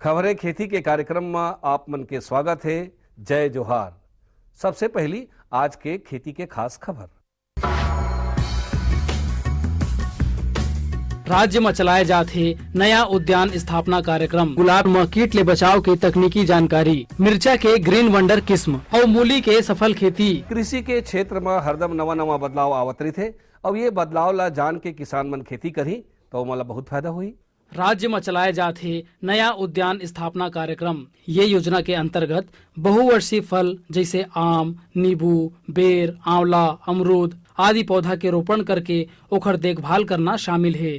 खबरें खेती के कार्यक्रम में आप मन के स्वागत है। जय जोहार। सबसे पहली आज के खेती के खास खबर। राज्य में चलाए जाते नया उद्यान स्थापना कार्यक्रम, गुलाब में कीट ले बचाव के तकनीकी जानकारी, मिर्चा के ग्रीन वंडर किस्म और मूली के सफल खेती। कृषि के क्षेत्र में हरदम नवा नवा बदलाव आवत रही थे और ये बदलाव ला जान के किसान मन खेती करी तो मला बहुत फायदा हुई। राज्य में चलाए जाते नया उद्यान स्थापना कार्यक्रम, ये योजना के अंतर्गत बहुवर्षीय फल जैसे आम, नींबू, बेर, आंवला, अमरूद आदि पौधा के रोपण करके ओकर देखभाल करना शामिल है,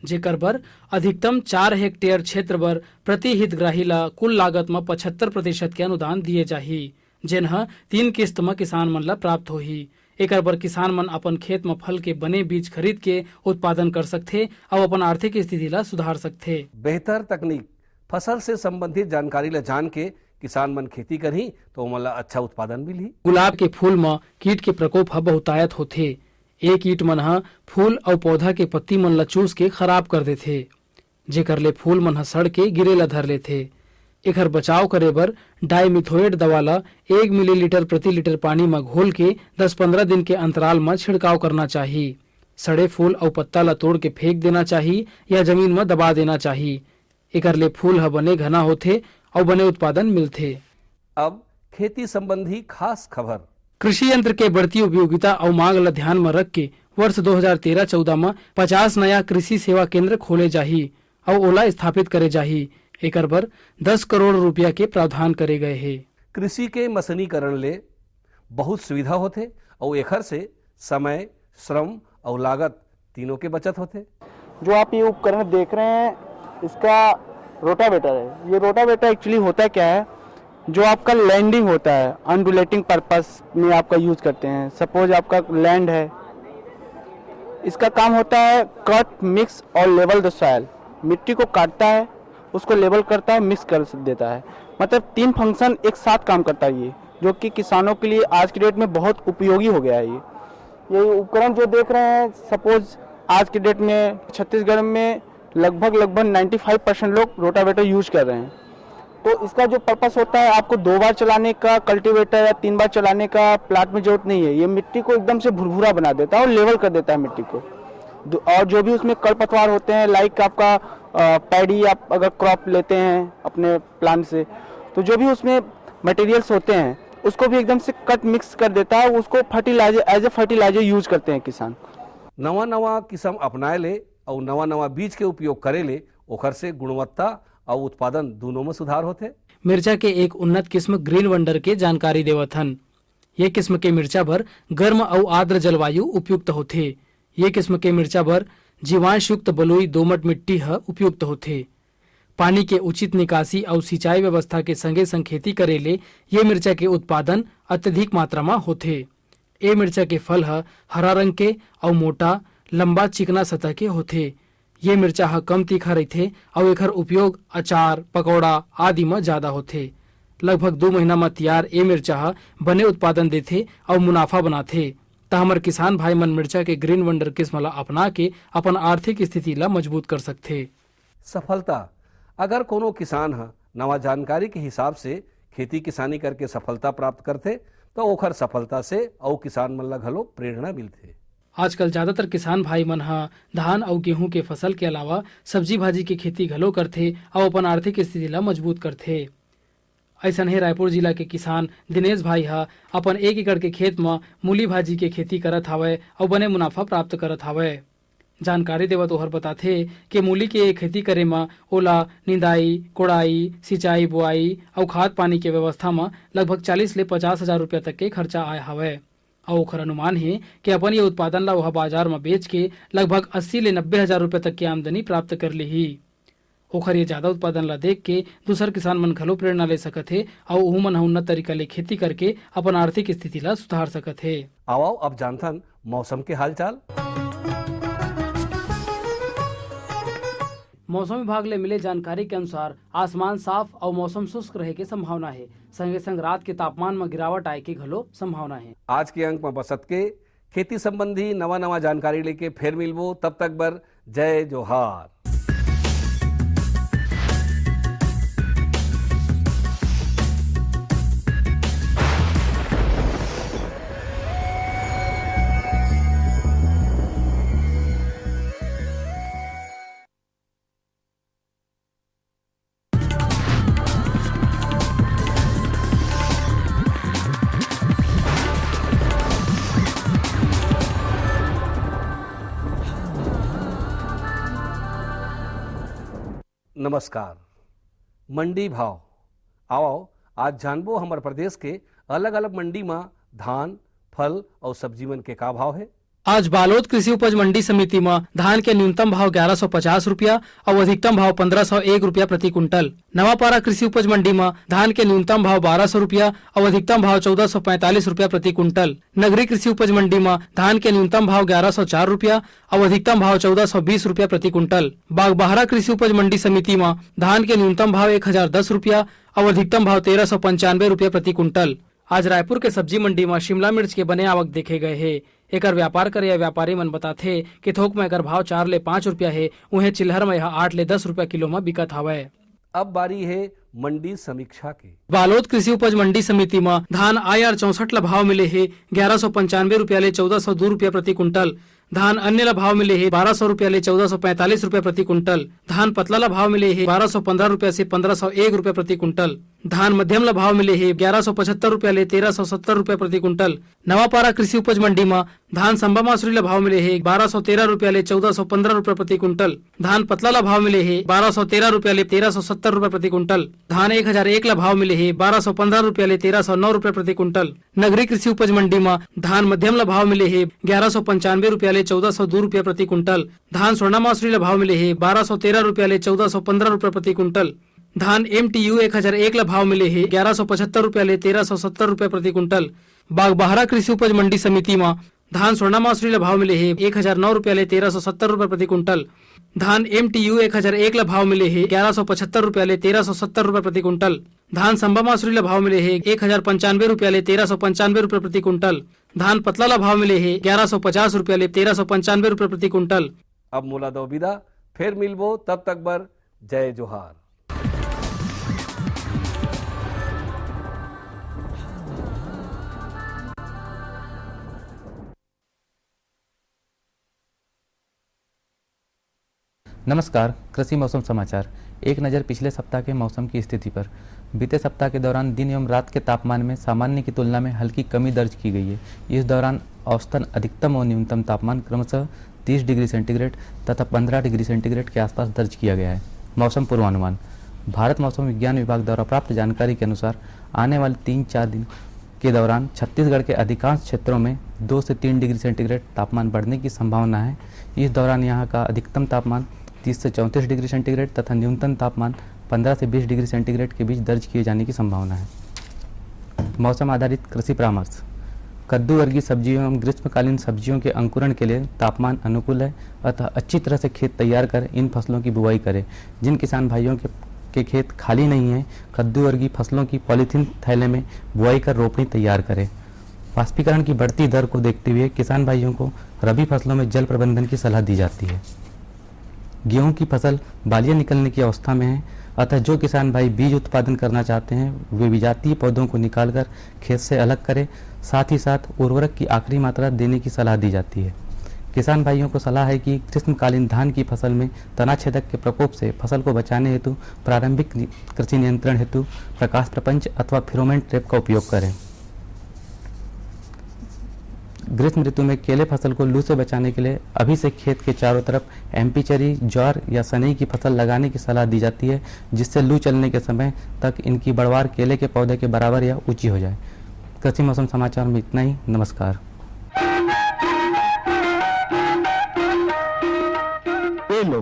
जेकर बर अधिकतम 4 हेक्टेयर क्षेत्र बर प्रति हितग्राही ला कुल लागत में 75% के अनुदान दिए जाही, जेनह 3 किस्त में किसान मन ला प्राप्त होही। एकर बर किसान मन अपन खेत में फल के बने बीज खरीद के उत्पादन कर सकथे और अपन आर्थिक स्थिति ला सुधार सकथे। बेहतर तकनीक, फसल से संबंधित जानकारी ला जान के किसान मन खेती करही तो ओमन ला अच्छा उत्पादन मिलही। गुलाब के फूल में कीट के प्रकोप ह बहुतायत होथे। ये कीट मन ह फूल और पौधा के पत्ती मन ला चूस के खराब कर देथे, जेकर ले फूल मन ह सड़ के गिरे ला धर लेथे। एकर बचाव करे बर डाइमिथोएट दवा ला 1 मिलीलीटर प्रति लीटर पानी में घोल के 10-15 दिन के अंतराल में छिड़काव करना चाहिए। सड़े फूल और पत्ता ला तोड़ के फेंक देना चाहिए या जमीन में दबा देना चाहिए। एकर ले फूल ह बने घना होथे और बने उत्पादन मिलथे। अब खेती संबंधी खास खबर। कृषि यंत्र के बढ़ती उपयोगिता और मांग ला ध्यान में रख के वर्ष 2013-14 में 50 नया कृषि सेवा केंद्र खोले जाही और ओला स्थापित करे जाही। एकर बर 10 करोड़ रुपया के प्रावधान करे गए हैं। कृषि के मशीनीकरण ले बहुत सुविधा होते और एकर से समय, श्रम और लागत तीनों के बचत होते। जो आप ये उपकरण देख रहे हैं इसका रोटावेटर है। ये रोटावेटर एक्चुअली होता क्या है, जो आपका लैंडिंग होता है अनडुलेटिंग पर्पस में आपका यूज करते हैं। सपोज आपका लैंड है, इसका काम होता है कट, मिक्स और लेवल द सॉइल। मिट्टी को काटता है, उसको लेवल करता है, मिक्स कर देता है। मतलब 3 फंक्शन एक साथ काम करता है ये, जो कि किसानों के लिए आज की डेट में बहुत उपयोगी हो गया है। ये उपकरण जो देख रहे हैं, सपोज आज की डेट में छत्तीसगढ़ में लगभग 95% लोग रोटावेटर यूज कर रहे हैं। तो इसका जो पर्पस होता है, आपको 2 बार चलाने का कल्टीवेटर या 3 बार चलाने का प्लांट में जरूरत नहीं है। ये मिट्टी को एकदम से भुरभुरा बना देता है और लेवल कर देता है मिट्टी को। और जो भी उसमें खरपतवार होते हैं, लाइक आपका पैडी, आप अगर क्रॉप लेते हैं अपने प्लांट से, तो जो भी उसमें मटेरियल्स होते हैं उसको भी एकदम से कट मिक्स कर देता है। उसको fertiliser, as a fertiliser use करते हैं किसान। नवा नवा किस्म अपनाए ले और नवा नवा बीज के उपयोग करे ले, ओकर से गुणवत्ता और उत्पादन दोनों में सुधार होते। मिर्चा के एक उन्नत किस्म ग्रीन वंडर के जानकारी देवथन। ये किस्म के मिर्चा भर गर्म और आर्द्र जलवायु उपयुक्त होथे। ये किस्म के मिर्चा भर जीवांश युक्त बलुई दोमट मिट्टी ह उपयुक्त होथे। पानी के उचित निकासी और सिंचाई व्यवस्था के संगे संग खेती करे ले ये मिर्चा के उत्पादन अत्यधिक मात्रा में होथे। ये मिर्चा के फल ह हरा रंग के और मोटा, लंबा, चिकना सतह के होथे। ये मिर्चा ह कम तीखा रहथे और एकर उपयोग अचार, पकौड़ा आदि में ज्यादा होथे। लगभग 2 महीना में तैयार ये मिर्चा ह बने उत्पादन देथे और मुनाफा बनाथे। त हमर किसान भाई मन मिर्चा के ग्रीन वंडर किस्म ला अपना के अपन आर्थिक स्थिति ला मजबूत कर सकथे। सफलता, अगर कोनो किसान ह नवा जानकारी के हिसाब से खेती किसानी करके सफलता प्राप्त करते तो ओखर सफलता से और किसान मन ला घलो प्रेरणा मिलथे। आजकल ज्यादातर किसान भाई मन ह धान और गेहूं के फसल के अलावा सब्जी भाजी के खेती घलो करथे और अपन आर्थिक स्थिति ला मजबूत करथे। ऐसा ही रायपुर जिला के किसान दिनेश भाई ह अपन 1 एकड़ के खेत में मूली भाजी के खेती करत हावय और बने मुनाफा प्राप्त करत हावय। जानकारी देवत ओहर बताथे कि मूली के खेती करे में ओला निंदाई, कोड़ाई, सिंचाई, बुआई और खाद पानी के व्यवस्था में लगभग 40 ले 50 हजार रुपया तक के खर्चा आए हावय। और ओखर अनुमान है कि अपन ये उत्पादन ला वह बाजार में बेच के लगभग 80 ले 90 हजार रुपया तक की आमदनी प्राप्त कर ली। ओखर ये ज्यादा उत्पादन ला देख के दूसर किसान मन घलो प्रेरणा ले सकत हे और ओहू मन उन्नत तरीका ले खेती करके अपन आर्थिक स्थिति ला सुधार सकत हे। आओ अब जानथन मौसम के हालचाल। मौसम विभाग ले मिले जानकारी के अनुसार आसमान साफ और मौसम शुष्क रहे के संभावना है। संगे संग रात के तापमान में गिरावट आए के घलो संभावना है। आज के अंक में बसत के खेती संबंधी नवा नवा जानकारी लेके फिर मिलबो। तब तक बर जय जोहार। नमस्कार। मंडी भाव आओ आज जानबो हमारे प्रदेश के अलग अलग मंडी में धान, फल और सब्जी मन के का भाव है। आज बालोद कृषि उपज मंडी समिति में धान के न्यूनतम भाव 1150 रुपया और अधिकतम भाव 1501 रुपया प्रति कुंटल। नवापारा कृषि उपज मंडी में धान के न्यूनतम भाव 1200 रुपया और अधिकतम भाव 1445 रुपया प्रति कुंटल। नगरी कृषि उपज मंडी में धान के न्यूनतम भाव 1104 रुपया और अधिकतम भाव 1420 रुपया प्रति कुंटल। बागबाहरा कृषि उपज मंडी समिति में धान के न्यूनतम भाव 1010 रुपया और अधिकतम भाव 1395 रुपया प्रति कुंटल। आज रायपुर के सब्जी मंडी में शिमला मिर्च के बने आवक देखे गए है। एकर व्यापार करे या व्यापारी मन बताथे कि थोक में एकर भाव 4 ले 5 रुपया है, उन्हें चिल्हर में 8 ले 10 रुपया किलो में बिकत हवय। अब बारी है मंडी समीक्षा की। बालोद कृषि उपज मंडी समिति में धान IR 64 ला भाव मिले है 1195 रुपया ले 1402 रुपया प्रति कुंटल। धान अन्य ला भाव मिले है 1200 रुपया ले 1445 रुपया प्रति कुंटल। धान पतला ला भाव मिले है 1215 रुपया से 1501 रुपया प्रति कुंटल। धान मध्यम ला भाव मिले है 1175 रुपया ले 1370 रुपया प्रति कुंटल। नवापारा कृषि उपज मंडी में धान संबा मासुरी ला भाव मिले है 1213 रुपया ले 1415 रुपया प्रति कुंटल। धान पतला ला भाव मिले है 1213 रुपया ले 1370 रुपया प्रति कुंटल। धान 1001 ला भाव मिले है 1215 रुपया ले 1309 रुपया प्रति कुंटल। नगरी कृषि उपज मंडी में धान मध्यम ला भाव मिले है 1195 रुपया ले 1402 रुपया प्रति कुंटल। धान स्वर्णा मासुरी ला भाव मिले है 1213 रुपया ले 1415 रुपया प्रति कुंटल। धान MTU 1001 ला भाव मिले है 1175 रुपया ले 1370 रुपया प्रति कुंटल। बागबाहरा कृषि उपज मंडी समिति में धान स्वर्णा मासुरी ला भाव मिले है 1009 रुपया ले 1370 रुपया प्रति कुंटल। धान MTU 1001 ला भाव मिले है 1175 रुपया ले 1370 रुपया प्रति कुंटल। धान संबा मासुरी ला भाव मिले है 1095 रुपया ले 1395 रुपया प्रति कुंटल। धान पतला ला भाव मिले है 1150 रुपया ले 1395 रुपया प्रति कुंटल। अब मोला दो विदा, फिर मिलबो, तब तक बर जय जोहार। नमस्कार, कृषि मौसम समाचार। एक नज़र पिछले सप्ताह के मौसम की स्थिति पर। बीते सप्ताह के दौरान दिन एवं रात के तापमान में सामान्य की तुलना में हल्की कमी दर्ज की गई है। इस दौरान औसतन अधिकतम और न्यूनतम तापमान क्रमशः 30 डिग्री सेंटीग्रेड तथा 15 डिग्री सेंटीग्रेड के आसपास दर्ज किया गया है। मौसम पूर्वानुमान। भारत मौसम विज्ञान विभाग द्वारा प्राप्त जानकारी के अनुसार आने वाले 3-4 दिन के दौरान छत्तीसगढ़ के अधिकांश क्षेत्रों में 2 से 3 डिग्री सेंटीग्रेड तापमान बढ़ने की संभावना है। इस दौरान यहाँ का अधिकतम तापमान 30 से 34 डिग्री सेंटीग्रेड तथा न्यूनतम तापमान 15 से 20 डिग्री सेंटीग्रेड के बीच दर्ज किए जाने की संभावना है। मौसम आधारित कृषि परामर्श। कद्दू वर्गीय सब्जियों एवं ग्रीष्मकालीन सब्जियों के अंकुरण के लिए तापमान अनुकूल है, अतः अच्छी तरह से खेत तैयार कर इन फसलों की बुआई करें। जिन किसान भाइयों के खेत खाली नहीं है, कद्दू वर्गीय फसलों की पॉलीथीन थैले में बुआई कर रोपनी तैयार करें। वाष्पीकरण की बढ़ती दर को देखते हुए किसान भाइयों को रबी फसलों में जल प्रबंधन की सलाह दी जाती है। गेहूं की फसल बालियां निकलने की अवस्था में है, अतः जो किसान भाई बीज उत्पादन करना चाहते हैं वे विजातीय पौधों को निकालकर खेत से अलग करें। साथ ही साथ उर्वरक की आखिरी मात्रा देने की सलाह दी जाती है। किसान भाइयों को सलाह है कि ग्रीष्मकालीन धान की फसल में तना छेदक के प्रकोप से फसल को बचाने हेतु प्रारंभिक कृषि नियंत्रण हेतु प्रकाश प्रपंच अथवा फेरोमोन ट्रैप का उपयोग करें। ग्रीष्म ऋतु में केले फसल को लू से बचाने के लिए अभी से खेत के चारों तरफ MP चरी, ज्वार या सनई की फसल लगाने की सलाह दी जाती है, जिससे लू चलने के समय तक इनकी बढ़वार केले के पौधे के बराबर या ऊंची हो जाए। कृषि मौसम समाचार में इतना ही। नमस्कार। लो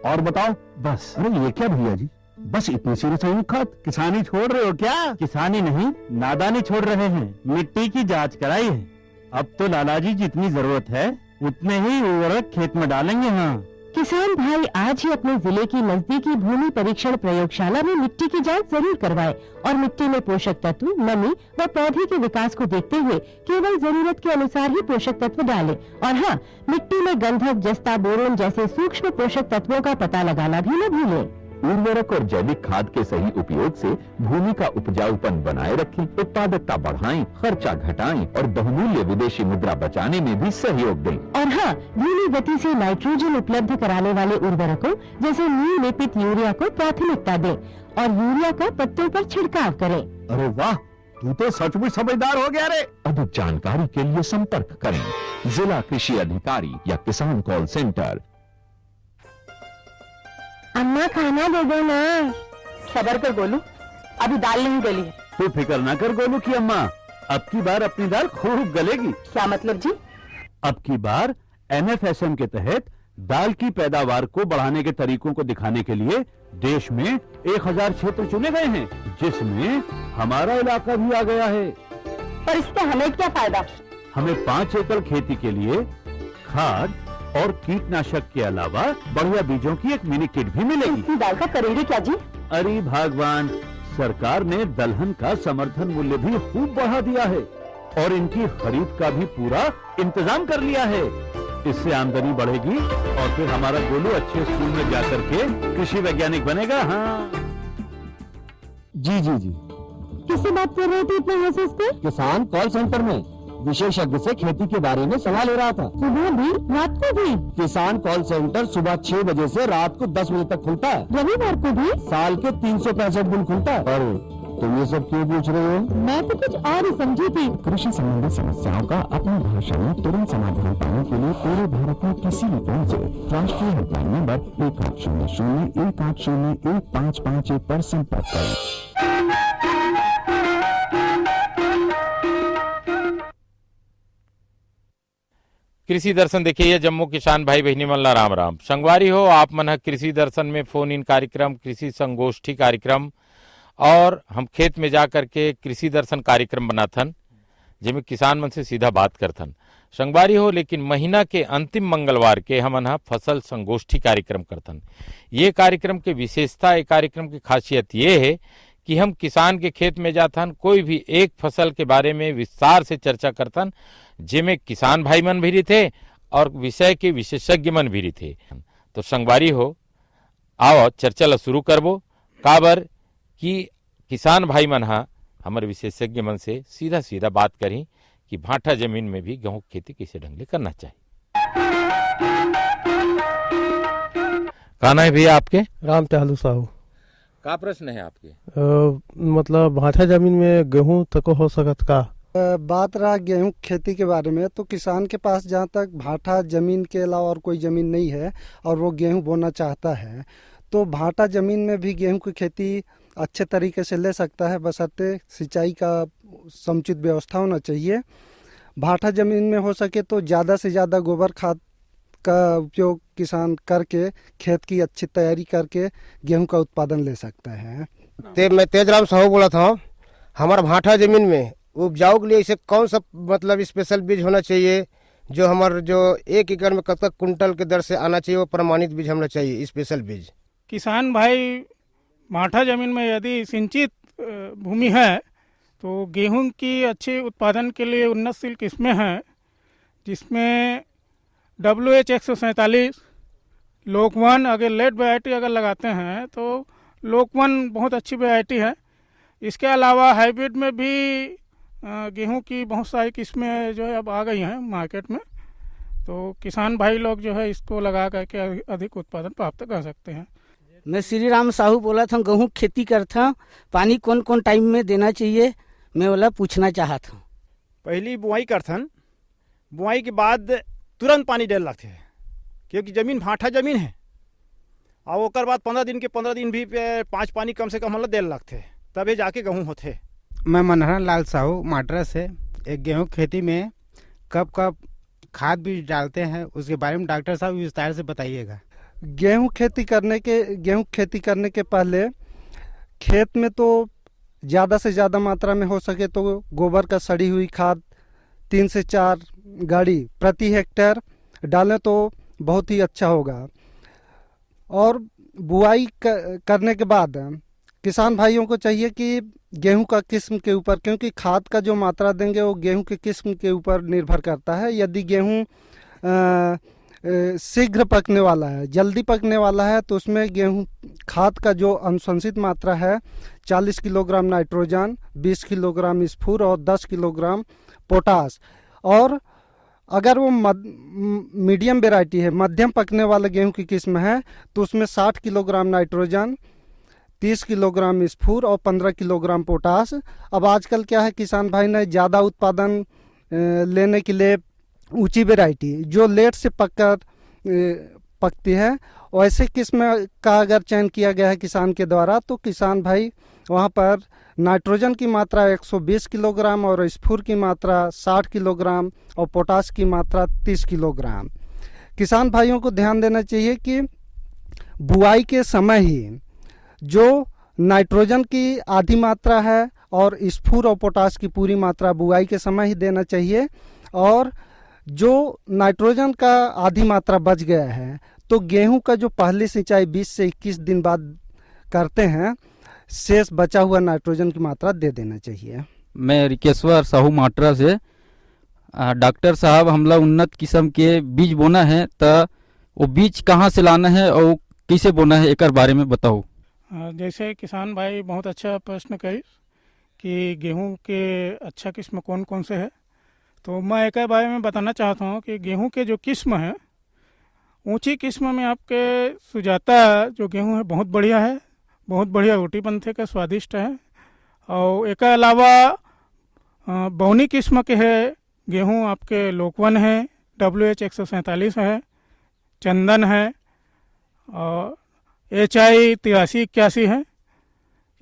और बताओ। बस। अरे ये क्या भैया जी, बस इतनी सी रासायनिक खाद? किसानी छोड़ रहे हो क्या? किसानी नहीं, नादानी छोड़ रहे हैं। मिट्टी की जांच कराई है। अब तो लाला जी जितनी जरूरत है उतने ही उर्वरक खेत में डालेंगे। हाँ, किसान भाई आज ही अपने जिले की नजदीकी भूमि परीक्षण प्रयोगशाला में मिट्टी की जांच जरूर करवाएं और मिट्टी में पोषक तत्व, नमी व पौधे के विकास को देखते हुए केवल जरूरत के अनुसार ही पोषक तत्व डालें। और हाँ, मिट्टी में गंधक, जस्ता, बोरोन जैसे सूक्ष्म पोषक तत्वों का पता लगाना भी न भूलें। उर्वरक और जैविक खाद के सही उपयोग से भूमि का उपजाऊपन बनाए रखें, उत्पादकता बढ़ाएं, खर्चा घटाएं और बहुमूल्य विदेशी मुद्रा बचाने में भी सहयोग दें। और हाँ, धीमी गति से नाइट्रोजन उपलब्ध कराने वाले उर्वरकों जैसे नीम लेपित यूरिया को प्राथमिकता दें और यूरिया का पत्तों पर छिड़काव करें। अरे वाह, तू तो सचमुच समझदार हो गया रे। अधिक जानकारी के लिए संपर्क करें जिला कृषि अधिकारी या किसान कॉल सेंटर। अम्मा खाना दे दो ना। सबर कर गोलू, अभी दाल नहीं गली है। तू फिक्र ना कर गोलू की अम्मा, अब की बार अपनी दाल खूब गलेगी। क्या मतलब जी? अब की बार NFSM के तहत दाल की पैदावार को बढ़ाने के तरीकों को दिखाने के लिए देश में 1000 क्षेत्र चुने गए हैं, जिसमें हमारा इलाका भी आ गया है। पर इससे हमें क्या फायदा? हमें 5 एकड़ खेती के लिए खाद और कीटनाशक के अलावा बढ़िया बीजों की एक मिनी किट भी मिलेगी। इतनी दाल का करेंगे क्या जी? अरे भगवान, सरकार ने दलहन का समर्थन मूल्य भी खूब बढ़ा दिया है और इनकी खरीद का भी पूरा इंतजाम कर लिया है। इससे आमदनी बढ़ेगी और फिर हमारा गोलू अच्छे स्कूल में जाकर के कृषि वैज्ञानिक बनेगा। हाँ जी जी जी। किससे बात कर रहे थे इतना हंस पे? किसान कॉल सेंटर में विशेषज्ञ से खेती के बारे में सलाह ले रहा था। सुबह भी रात को भी? किसान कॉल सेंटर सुबह 6 बजे से रात को 10 बजे तक खुलता है। रविवार को भी? साल के 365 दिन खुलता है। अरे तुम ये सब क्यों पूछ रहे हो? मैं तो कुछ और ही समझी थी। कृषि संबंधी समस्याओं का अपनी भाषा में तुरंत समाधान पाने के लिए पूरे भारत में किसी भी फोन से राष्ट्रीय हेल्पलाइन नंबर 1800-1801-551 पर संपर्क करें। कृषि दर्शन देखिए, ये जम्मू किसान भाई बहनी मल्ला राम राम। संगवारी हो आप मन कृषि दर्शन में फोन इन कार्यक्रम, कृषि संगोष्ठी कार्यक्रम और हम खेत में जा करके कृषि दर्शन कार्यक्रम बनाथन, जिसमें किसान मन से सीधा बात करथन। संगवारी हो, लेकिन महीना के अंतिम मंगलवार के हमन फसल संगोष्ठी कार्यक्रम करथन। ये कार्यक्रम के विशेषता, ये कार्यक्रम की खासियत ये है कि हम किसान के खेत में जाथन, कोई भी एक फसल के बारे में विस्तार से चर्चा करथन, जिसमें किसान भाई मन भी थे और विषय के विशेषज्ञ मन भी थे। तो संगवारी हो, आओ चर्चा ला शुरू करबो। काबर कि किसान भाई मन हमारे विशेषज्ञ मन से सीधा सीधा बात करी कि भाटा जमीन में भी गेहूं की खेती कैसे ढंग से करना चाहिए। कहना है भैया आपके? राम टहलू साहू। का प्रश्न है आपके? मतलब भाटा जमीन में गेहूं तक हो सकत का? बात रहा गेहूं खेती के बारे में, तो किसान के पास जहाँ तक भाटा जमीन के अलावा और कोई ज़मीन नहीं है और वो गेहूं बोना चाहता है, तो भाटा ज़मीन में भी गेहूं की खेती अच्छे तरीके से ले सकता है, बशर्ते सिंचाई का समुचित व्यवस्था होना चाहिए। भाटा ज़मीन में हो सके तो ज़्यादा से ज़्यादा गोबर खाद का उपयोग किसान करके खेत की अच्छी तैयारी करके गेहूं का उत्पादन ले सकता है। मैं तेजराम साहू बोला था। हमारा भाटा ज़मीन में उपजाऊ के लिए ऐसे कौन सा मतलब स्पेशल बीज होना चाहिए जो हमारे जो 1 एकड़ में कतक कुंटल के दर से आना चाहिए, वो प्रमाणित बीज होना चाहिए, स्पेशल बीज। किसान भाई, भाटा जमीन में यदि सिंचित भूमि है तो गेहूं की अच्छे उत्पादन के लिए उन्नतशील किस्में हैं, जिसमें WH 147, लोकवन, अगर लेट वैरायटी अगर लगाते हैं तो लोकवन बहुत अच्छी वैरायटी है। इसके अलावा हाइब्रिड में भी गेहूं की बहुत सारी किस्में जो है अब आ गई हैं मार्केट में, तो किसान भाई लोग जो है इसको लगा करके अधिक उत्पादन प्राप्त कर सकते हैं। मैं श्री राम साहू बोला था, गेहूँ खेती करता, पानी कौन कौन टाइम में देना चाहिए, मैं वाला पूछना चाहता हूँ। पहली बुआई करथन, बुआई के बाद तुरंत पानी डाल लगते हैं, क्योंकि ज़मीन भाटा ज़मीन है, और ओकर बाद 15 दिन के 15 दिन भी 5 पानी कम से कम मतलब देल लगते, तभी जाके गेहूँ होते। मैं मनहरा लाल साहू माटरा से। एक गेहूँ खेती में कब कब खाद बीज डालते हैं, उसके बारे में डॉक्टर साहब विस्तार से बताइएगा। गेहूं खेती करने के पहले खेत में तो ज़्यादा से ज़्यादा मात्रा में हो सके तो गोबर का सड़ी हुई खाद 3 से 4 गाड़ी प्रति हेक्टेयर डालें तो बहुत ही अच्छा होगा। और बुआई करने के बाद किसान भाइयों को चाहिए कि गेहूं का किस्म के ऊपर, क्योंकि खाद का जो मात्रा देंगे वो गेहूं के किस्म के ऊपर निर्भर करता है। यदि गेहूं शीघ्र पकने वाला है, जल्दी पकने वाला है, तो उसमें गेहूं खाद का जो अनुशंसित मात्रा है 40 किलोग्राम नाइट्रोजन, 20 किलोग्राम स्फूर और 10 किलोग्राम पोटास। और अगर वो मीडियम वेराइटी है, मध्यम पकने वाला गेहूं की किस्म है, तो उसमें 60 किलोग्राम नाइट्रोजन, 30 किलोग्राम स्फूर और 15 किलोग्राम पोटास। अब आजकल क्या है, किसान भाई ने ज़्यादा उत्पादन लेने के लिए ऊंची वेराइटी जो लेट से पककर पकती है। वैसे किस्म का अगर चयन किया गया है किसान के द्वारा तो किसान भाई वहाँ पर नाइट्रोजन की मात्रा 120 किलोग्राम और स्फूर की मात्रा 60 किलोग्राम और पोटाश की मात्रा 30 किलोग्राम। किसान भाइयों को ध्यान देना चाहिए कि बुआई के समय ही जो नाइट्रोजन की आधी मात्रा है और स्फूर और पोटाश की पूरी मात्रा बुआई के समय ही देना चाहिए, और जो नाइट्रोजन का आधी मात्रा बच गया है तो गेहूं का जो पहली सिंचाई 20 से 21 दिन बाद करते हैं, शेष बचा हुआ नाइट्रोजन की मात्रा दे देना चाहिए। मैं रिकेश्वर साहू माटरा से। डॉक्टर साहब, हमला उन्नत किस्म के बीज बोना है तो वो बीज कहाँ से लाना है और कैसे बोना है, एक बारे में बताओ। जैसे किसान भाई बहुत अच्छा प्रश्न कही कि गेहूं के अच्छा किस्म कौन कौन से है, तो मैं एक बारे में बताना चाहता हूं कि गेहूं के जो किस्म है, ऊंची किस्म में आपके सुजाता जो गेहूं है बहुत बढ़िया है, बहुत बढ़िया रोटी बनते का स्वादिष्ट है। और एक अलावा बौनी किस्म के है गेहूं आपके लोकवन है, WH 147 है, चंदन है और HI 8381 है।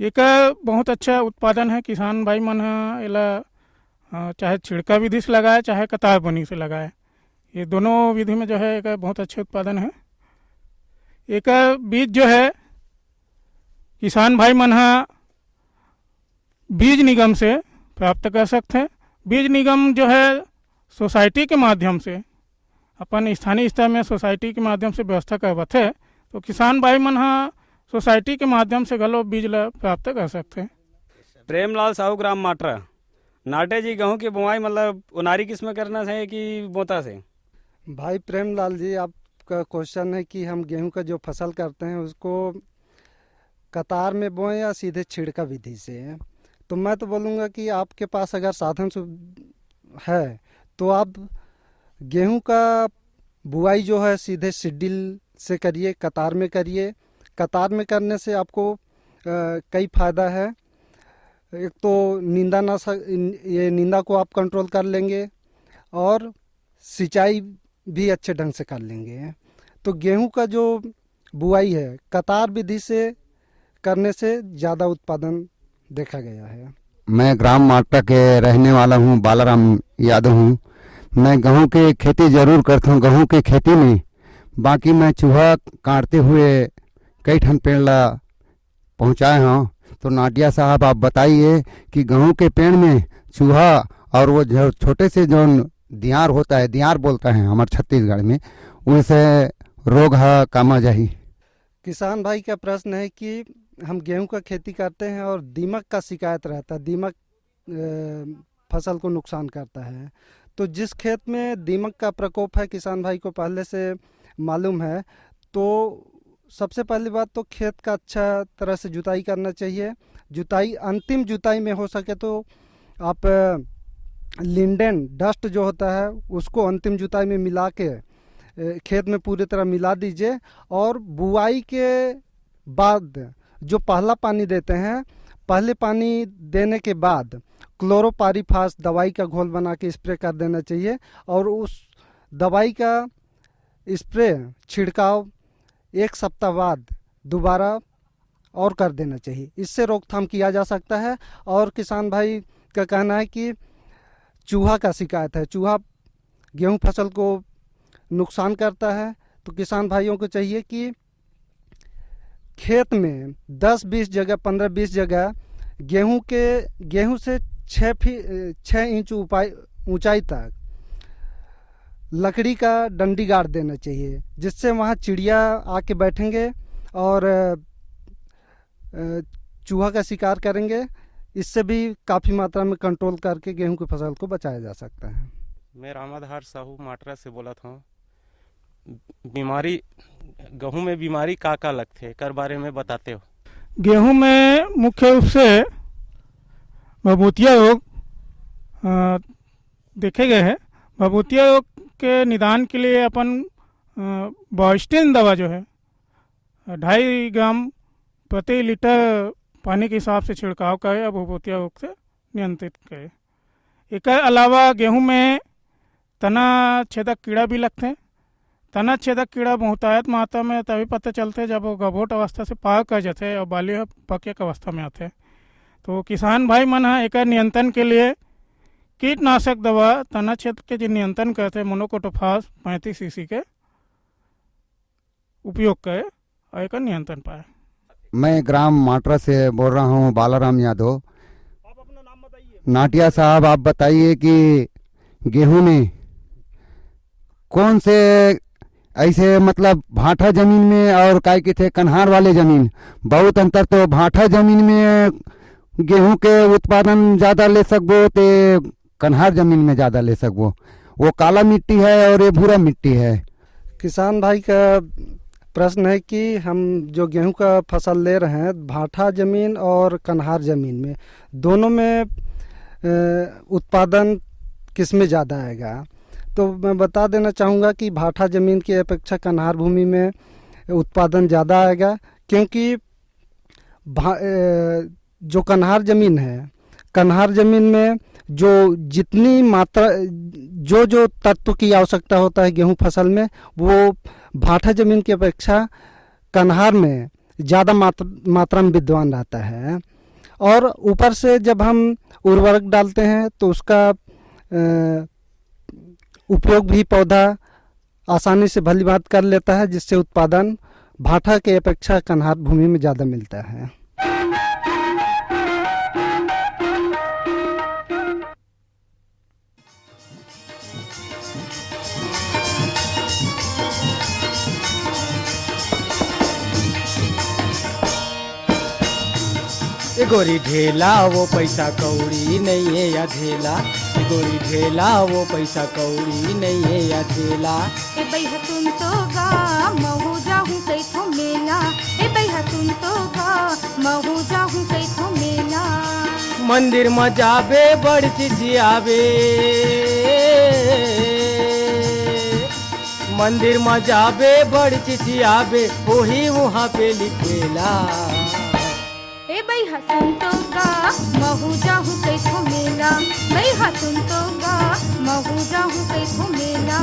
एक बहुत अच्छा उत्पादन है। किसान भाई मन एला चाहे छिड़का विधि से लगाए चाहे कतार बनी से लगाए, ये दोनों विधि में जो है एक बहुत अच्छे उत्पादन है। एक बीज जो है किसान भाई मन बीज निगम से प्राप्त कर सकते हैं। बीज निगम जो है सोसाइटी के माध्यम से अपन स्थानीय स्तर में सोसाइटी के माध्यम से व्यवस्था करवाते हैं, तो किसान भाई मन सोसाइटी के माध्यम से गलो बीज ला प्राप्त कर सकते हैं। प्रेमलाल साहू ग्राम माटरा। नाटे जी गेहूं की बुआई मतलब उनारी किस्म करना है कि बोता से? भाई प्रेमलाल जी, आपका क्वेश्चन है कि हम गेहूं का जो फसल करते हैं उसको कतार में बोएं या सीधे छिड़का विधि से। तो मैं तो बोलूँगा कि आपके पास अगर साधन है तो आप गेहूं का बुआई जो है सीधे शिड्यूल से करिए, कतार में करिए। कतार में करने से आपको कई फायदा है। एक तो ये नींदा को आप कंट्रोल कर लेंगे और सिंचाई भी अच्छे ढंग से कर लेंगे। तो गेहूं का जो बुआई है कतार विधि से करने से ज़्यादा उत्पादन देखा गया है। मैं ग्राम माटरा के रहने वाला हूँ, बालाराम यादव हूँ। मैं गेहूं की खेती ज़रूर करता हूँ। गेहूं की खेती में बाकी मैं चूहा काटते हुए कई ठन पेड़ ला पहुँचाए हूँ। तो नाडिया साहब आप बताइए कि गेहूं के पेड़ में चूहा और वो जो छोटे से जो दियार होता है, दियार बोलता है हमारे छत्तीसगढ़ में, उनसे रोग है कामा जाही। किसान भाई का प्रश्न है कि हम गेहूं का खेती करते हैं और दीमक का शिकायत रहता है, दीमक फसल को नुकसान करता है। तो जिस खेत में दीमक का प्रकोप है किसान भाई को पहले से मालूम है, तो सबसे पहली बात तो खेत का अच्छा तरह से जुताई करना चाहिए। जुताई अंतिम जुताई में हो सके तो आप लिंडेन डस्ट जो होता है उसको अंतिम जुताई में मिला के खेत में पूरी तरह मिला दीजिए। और बुआई के बाद जो पहला पानी देते हैं, पहले पानी देने के बाद क्लोरोपारीफास दवाई का घोल बना के स्प्रे कर देना चाहिए। और उस दवाई का स्प्रे छिड़काव 1 सप्ताह बाद दोबारा और कर देना चाहिए। इससे रोकथाम किया जा सकता है। और किसान भाई का कहना है कि चूहा का शिकायत है, चूहा गेहूं फसल को नुकसान करता है। तो किसान भाइयों को चाहिए कि खेत में 10-20 जगह 15-20 जगह गेहूं से 6 इंच ऊंचाई तक लकड़ी का डंडी गाड़ देना चाहिए, जिससे वहाँ चिड़िया आके बैठेंगे और चूहा का शिकार करेंगे। इससे भी काफ़ी मात्रा में कंट्रोल करके गेहूं की फसल को बचाया जा सकता है। मैं रामाधार साहू माटरा से बोला था। बीमारी गेहूं में बीमारी का लगते कर बारे में बताते हो? गेहूं में मुख्य रूप से भभूतिया रोग देखे गए हैं। भभूतिया रोग के निदान के लिए अपन बॉस्टिन दवा जो है 2.5 ग्राम प्रति लीटर पानी के हिसाब से छिड़काव करें और भभूतिया रोग से नियंत्रित करें। एक अलावा गेहूं में तना छेदक कीड़ा भी लगते हैं, तना छेदक कीड़ा बहुतायत मात्रा में तभी पता चलते जब वो गभोट अवस्था से पाक कर जाते और बाली पके के अवस्था में आते। तो किसान भाई मन है एक नियंत्रण के लिए कीटनाशक दवा तना क्षेत्र के जो नियंत्रण करते हैं मोनोकोटोफास 35 सीसी के उपयोग करे और एक नियंत्रण पाए। मैं ग्राम माटरा से बोल रहा हूँ बालाराम यादव। नाटिया साहब आप बताइए कि गेहूं में कौन से ऐसे मतलब भाटा जमीन में और काय के थे कन्हार वाले जमीन बहुत अंतर। तो भाटा जमीन में गेहूं के उत्पादन ज़्यादा ले सकबो ते कन्हार जमीन में ज़्यादा ले सकबो। वो काला मिट्टी है और ये भूरा मिट्टी है। किसान भाई का प्रश्न है कि हम जो गेहूं का फसल ले रहे हैं भाटा ज़मीन और कन्हार ज़मीन में दोनों में उत्पादन किस में ज़्यादा आएगा। तो मैं बता देना चाहूँगा कि भाटा ज़मीन की अपेक्षा कन्हार भूमि में उत्पादन ज़्यादा आएगा, क्योंकि जो कन्हार ज़मीन है, कन्हार ज़मीन में जो जितनी मात्रा जो तत्व की आवश्यकता होता है गेहूं फसल में वो भाटा ज़मीन की अपेक्षा कन्हार में ज़्यादा मात्रा में विद्यमान रहता है। और ऊपर से जब हम उर्वरक डालते हैं तो उसका उपयोग भी पौधा आसानी से भली बात कर लेता है, जिससे उत्पादन भाटा के अपेक्षा कन्हार भूमि में ज़्यादा मिलता है। गोरी ढेला वो पैसा कौड़ी नहीं है या ढेला, गोरी ढेला वो पैसा कौड़ी नहीं है या ढेला। ए भैया तुम तो गा महू जाहूँ कैथो मेला, ए भैया तुम तो गा महू जाहूँ कैथो मेला। मंदिर में जाबे बड़ चिचियाबे, मंदिर में जाबे बड़ चिचियाबे वही वहाँ पे लिखेला। ए भैया तुम तो गा महू जाहूँ कैथो मेला, भैया तुम तो गा महू जाहूँ कैथो मेला।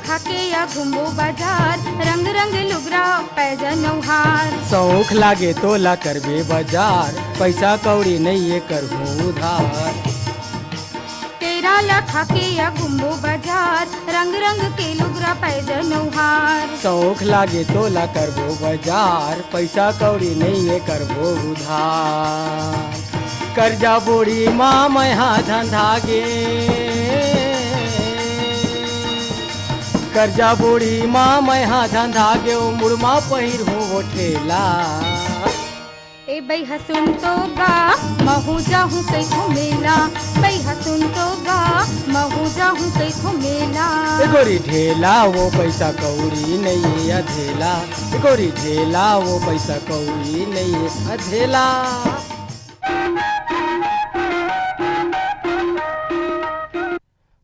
खा के या घुमो बाजार, रंग रंग लुगरा पैजन हार। शौक लागे तो ला करबे बाजार, पैसा कौड़ी नहीं ये करबो उधार। तेरा ला खा के या घुमो बाजार, रंग रंग के लुगरा पैजन हार। शौक लागे तो ला करबो बाजार, पैसा कौड़ी नहीं ये करबो उधार। कर्जा बोड़ी माँ मैं हाँ धंधा गे, कर्जा बूढ़ी माँ मैं हाँ धंधा गे मुड़मा पहिर हूँ वो ठेला। ए भैया सुन तो गा महू जाहूँ कैथो मेला, भैया सुन तो गा महू जाहूँ कैथो मेला। गोरी ढेला वो पैसा कौड़ी नहीं है अधेला, गोरी ढेला वो पैसा कौड़ी नहीं है अधेला।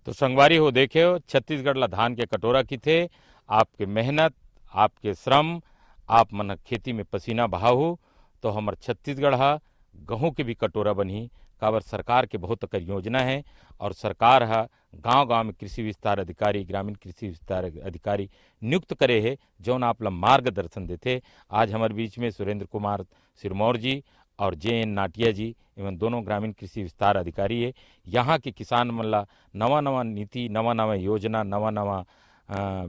तो संगवारी हो देखे हो छत्तीसगढ़ ला धान के कटोरा की थे आपके मेहनत आपके श्रम आप मन खेती में पसीना बहाहू तो हमार छत्तीसगढ़ हा गहूँ के भी कटोरा बनी। काबर सरकार के बहुत कर योजना है और सरकार हा गांव-गांव में कृषि विस्तार अधिकारी ग्रामीण कृषि विस्तार अधिकारी नियुक्त करे है जौन आप ला मार्गदर्शन देते। आज हमारे बीच में सुरेंद्र कुमार सिरमौर जी और JN नाटिया जी एवं दोनों ग्रामीण कृषि विस्तार अधिकारी है। यहाँ के किसान मन ला नवा नवा नीति नवा नवा योजना नवा नवा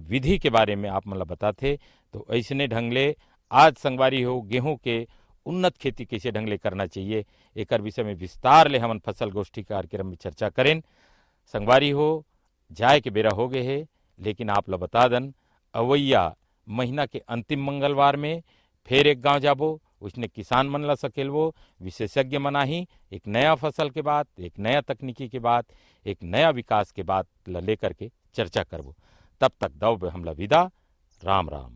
विधि के बारे में आप मन ला बताते। तो ऐसने ढंगले आज संगवारी हो गेहूं के उन्नत खेती कैसे ढंगले करना चाहिए एक विषय में विस्तार ले हमन फसल गोष्ठी कार्यक्रम में चर्चा करें। संगवारी हो जाए के बेरा हो गए है, लेकिन आप ला बता दन अवैया महीना के अंतिम मंगलवार में फिर एक गांव जाबो उसने किसान मन ला सकेलवो विशेषज्ञ मना ही एक नया फसल के बाद एक नया तकनीकी के बाद एक नया विकास के बाद ला लेकर के चर्चा करबो। तब तक दो हमला विदा। राम राम।